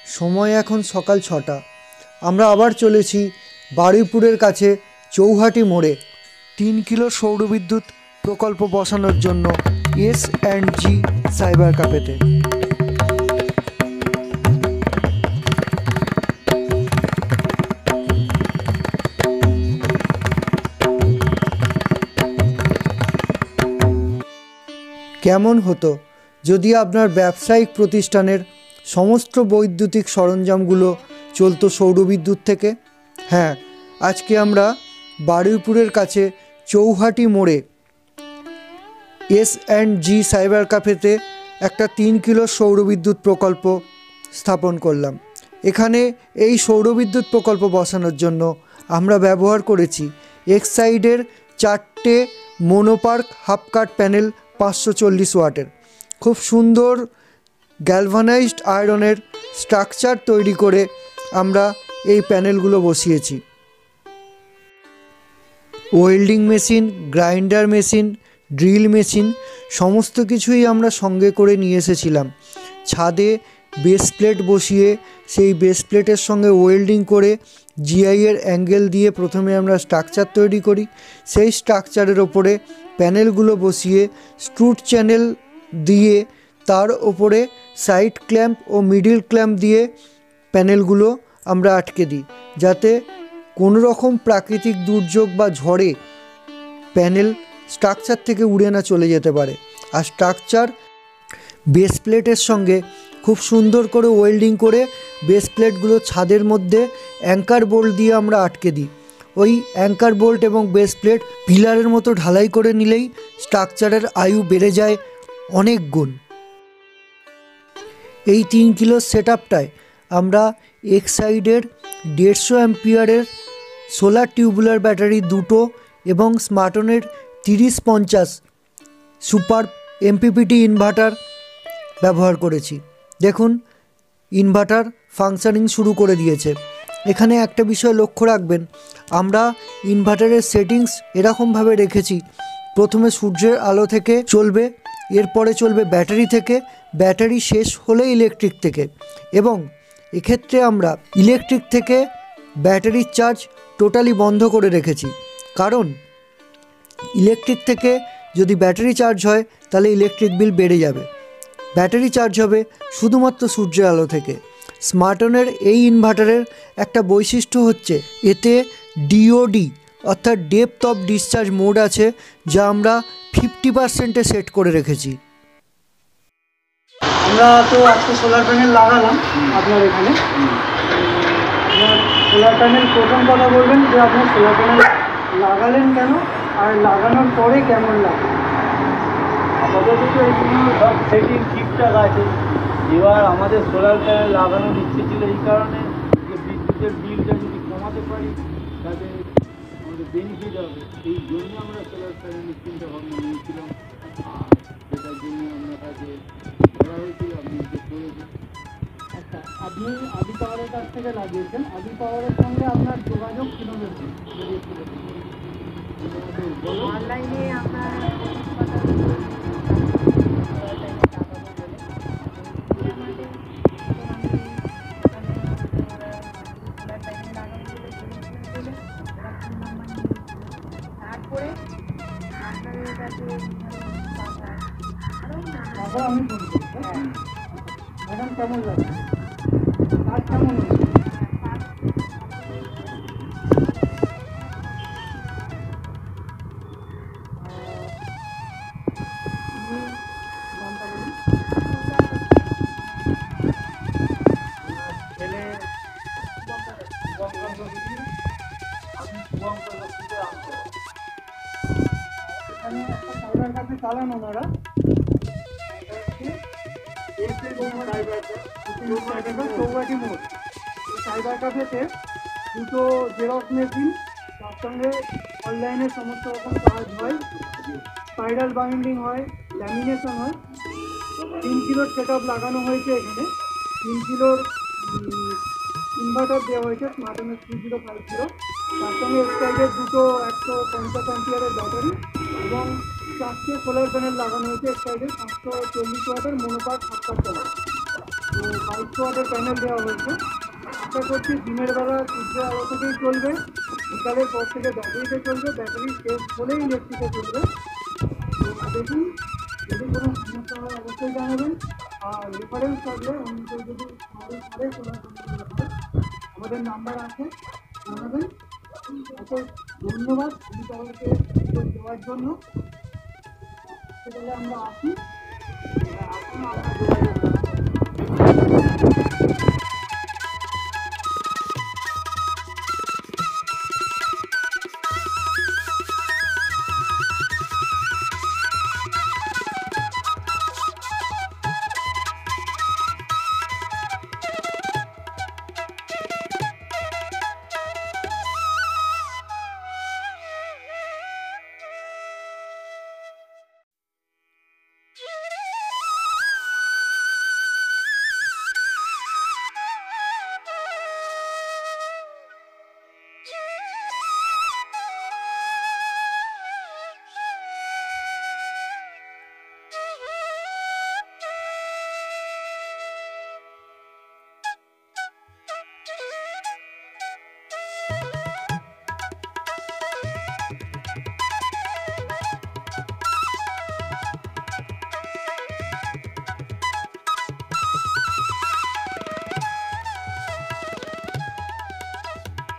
সময় এখন সকাল 6টা। আমরা আবার চলেছি বারুইপুরের কাছে চৌহাটি মোড়ে 3 কিলো সৌরবিদ্যুৎ প্রকল্প বসানোর জন্য S&G সাইবার ক্যাফেতে। কেমন হতো যদি আপনার ব্যবসায়িক প্রতিষ্ঠানের সমস্ত বৈদ্যুতিক সরঞ্জামগুলো চলতো সৌরবিদ্যুৎ থেকে? হ্যাঁ, আজকে আমরা বারুইপুরের কাছে চৌহাটি মোড়ে S&G সাইবার ক্যাফেতে একটা 3 কিলো সৌরবিদ্যুৎ প্রকল্প স্থাপন করলাম। এখানে এই সৌরবিদ্যুৎ প্রকল্প বসানোর জন্য আমরা ব্যবহার করেছি এক্সাইডের 4টে মোনোপার্ক হাফ কাট প্যানেল 540 ওয়াটের। খুব সুন্দর গ্যালভানাইজড আয়রনের স্ট্রাকচার তৈরি করে আমরা এই প্যানেলগুলো বসিয়েছি। Welding machine, grinder machine, drill machine সমস্ত কিছুই আমরা সঙ্গে করে নিয়ে এসেছিলাম। ছাদে বেস প্লেট বসিয়ে সেই বেস প্লেটের সঙ্গে ওয়েল্ডিং করে জিআইয়ের অ্যাঙ্গেল দিয়ে প্রথমে আমরা স্ট্রাকচার তৈরি করি। সেই স্ট্রাকচারের ওপরে প্যানেলগুলো বসিয়ে স্ক্রুড চ্যানেল দিয়ে তার ওপরে সাইড ক্ল্যাম্প ও মিডিল ক্ল্যাম্প দিয়ে প্যানেলগুলো আমরা আটকে দিই, যাতে কোনো রকম প্রাকৃতিক দুর্যোগ বা ঝড়ে প্যানেল স্ট্রাকচার থেকে উড়ে না চলে যেতে পারে। আর স্ট্রাকচার বেস প্লেটের সঙ্গে খুব সুন্দর করে ওয়েল্ডিং করে বেস প্লেটগুলো ছাদের মধ্যে অ্যাঙ্কার বোল্ট দিয়ে আমরা আটকে দিই। ওই অ্যাঙ্কার বোল্ট এবং বেস প্লেট পিলারের মতো ঢালাই করে নিলেই স্ট্রাকচারের আয়ু বেড়ে যায় অনেক গুণ। এই 3 কিলো সেট আপটায় আমরা এক্সাইডের 150 অ্যাম্পিয়ারের সোলার টিউবুলার ব্যাটারি 2টো এবং স্মার্টনের 3050 সুপার এমপিপিটি ইনভার্টার ব্যবহার করেছি। দেখুন, ইনভার্টার ফাংশনিং শুরু করে দিয়েছে। এখানে একটা বিষয় লক্ষ্য রাখবেন, আমরা ইনভার্টারের সেটিংস এরকমভাবে রেখেছি, প্রথমে সূর্যের আলো থেকে চলবে, এরপরে চলবে ব্যাটারি থেকে, ব্যাটারি শেষ হলে ইলেকট্রিক থেকে। এবং এক্ষেত্রে আমরা ইলেকট্রিক থেকে ব্যাটারির চার্জ টোটালি বন্ধ করে রেখেছি, কারণ ইলেকট্রিক থেকে যদি ব্যাটারি চার্জ হয় তাহলে ইলেকট্রিক বিল বেড়ে যাবে। ব্যাটারি চার্জ হবে শুধুমাত্র সূর্যের আলো থেকে। স্মার্টনের এই ইনভার্টারের একটা বৈশিষ্ট্য হচ্ছে এতে ডিওডি অর্থাৎ ডেপথ অফ ডিসচার্জ মোড আছে, যা আমরা 50%-এ সেট করে রেখেছি। আমরা তো আজকে সোলার প্যানেল লাগালাম আপনার এখানে। সোলার প্যানেল প্রথম কথা বলবেন যে আপনার সোলার প্যানেল লাগালেন কেন আর লাগানোর পরে কেমন লাগে? আপাতত তো এগুলো সব সেটিং ঠিকঠাক আছে। এবার আমাদের সোলার প্যানেল লাগানোর ইচ্ছে ছিল এই কারণে যে বিদ্যুতের বিলটা যদি কমাতে পারি তাতে আমাদের বেনিফিট হবে। এই জন্য আমরা সোলার প্যানেলের চিন্তা ভাবনা নিয়েছিলাম, আর সেটার জন্য আমরা কাছে করা হয়েছিল। আপনি যে করেছেন। আচ্ছা, আপনি আদি পাওয়ারের কাছ থেকে লাগিয়েছেন, আদি পাওয়ারের সঙ্গে আপনার যোগাযোগ কীভাবে অনলাইনে আমরা তারপরে আপনাদের কাছে তারপর আমি ফোন করি। ম্যাডাম কেমন লাগে? কাজ কেমন হয়েছে? ছেলে আমি এখানে একটা সাইবার ক্যাফে চালান ওনারা, চৌহাটি মোড়। এই সাইবার ক্যাফেতে 2টো জেরক্স মেশিন, তার সঙ্গে অনলাইনে সমস্ত রকম কাজ হয়, স্পাইরাল বাইন্ডিং হয়, ল্যামিনেশন হয়। 3 কিলোর সেট আপ লাগানো হয়েছে এখানে। 3 কিলোর ইনভার্টার দেওয়া হয়েছে স্মার্টনের 3050, তার সঙ্গে এক্সাইডের 2টো 150 অ্যাম্পিয়ারের ব্যাটারি এবং 4টে সোলার প্যানেল লাগানো হয়েছে এক্সাইডের 540 ওয়াটের মোনোপার্ক হাফ কাট প্যানেল। তো 2200 ওয়াটের প্যানেল দেওয়া হয়েছে। আশা করছি দিনের বেলা সূর্য আলো থেকেই চলবে, বিকালের পর থেকে ব্যাটারিতে চলবে, ব্যাটারি শেষ হলেই ইলেকট্রিকে চলবে। তো দেখুন, যদি কোনো সমস্যা হয় অবশ্যই জানাবেন। আর রেফারেন্স থাকলে অন্য কেউ যদি আমাদের ঘরে সোলার প্যানেল আমাদের নাম্বার আছে, জানাবেন। ওকে ধন্যবাদ আমাদেরকে দেওয়ার জন্য। সেটাকে আমরা আসি, এখন আমরা যোগাযোগ